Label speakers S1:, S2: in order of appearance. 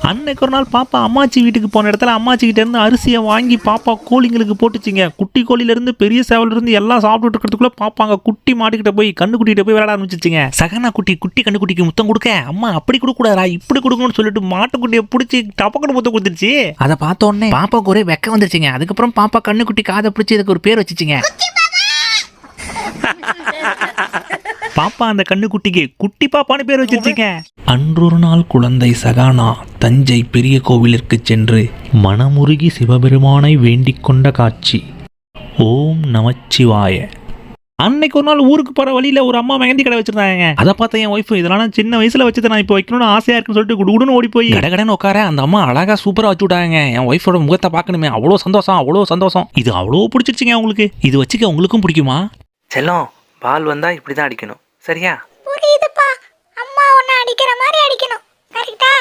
S1: அன்னைக்கு ஒரு நாள் பாப்பா அம்மாச்சி வீட்டுக்கு போன இடத்துல அம்மாச்சி கிட்ட இருந்து அரிசியை வாங்கி பாப்பா கோழிங்களுக்கு போட்டுச்சிங்க. குட்டி கோழில இருந்து பெரிய சேவல இருந்து எல்லாம் சாப்பிட்டு இருக்கிறதுக்குள்ள பாப்பாங்க குட்டி மாட்டுக்கிட்ட போய் கண்ணுக்குட்டிகிட்ட போய் விளையாட ஆரம்பிச்சிச்சுங்க. சகனா குட்டி கண்ணுக்குட்டிக்கு முத்தம் கொடுக்க அம்மா அப்படி கொடுக்க கூடாதா இப்படி கொடுக்கணும்னு சொல்லிட்டு மாட்டுக்குட்டியை பிடிச்சி டப்பக்கட்டு முத்தம் கொடுத்துருச்சு. அதை பார்த்த உடனே பாப்பாவுக்கு ஒரே வெக்க வந்துருச்சுங்க. அதுக்கப்புறம் பாப்பா கண்ணுக்குட்டி காதை பிடிச்சி இதுக்கு ஒரு பேர் வச்சுச்சுங்க. பாப்பா அந்த கண்ணுக்குட்டிக்கு குட்டி பாப்பான்னு பேர் வச்சிருச்சுங்க. அன்றொரு நாள் குழந்தை சகானா தஞ்சை பெரிய கோவிலிற்கு சென்று மனமுருகி சிவபெருமானை வேண்டிக் கொண்ட காட்சி. ஓம் நமச்சிவாய. அன்னைக்கு ஒரு நாள் ஊருக்கு போற வழியில ஒரு அம்மா மெஹந்தி கடை வச்சிருந்தாங்க. அதை பார்த்த என் ஒய்ஃப் இதெல்லாம் சின்ன வயசுல வச்சதை நான் இப்போ வைக்கணும்னு ஆசையா இருக்குன்னு சொல்லிட்டு குடுகுடுன்னு ஓடி போய் கடகடன்னு உட்கார அந்த அம்மா அழகா சூப்பரா வச்சு விட்டாங்க. என் ஒய்ஃபோட முகத்தை பார்க்கணுமே, அவ்வளோ சந்தோஷம். இது அவ்வளோ பிடிச்சிருச்சுங்க உங்களுக்கு. இது வச்சுக்க உங்களுக்கும் பிடிக்குமா?
S2: செல்லம், பால் வந்தா இப்படிதான் அடிக்கணும், சரியா?
S3: புரியுதுப்பா. அம்மா உன்னை அடிக்கிற மாதிரி அடிக்கணும், கரெக்டா?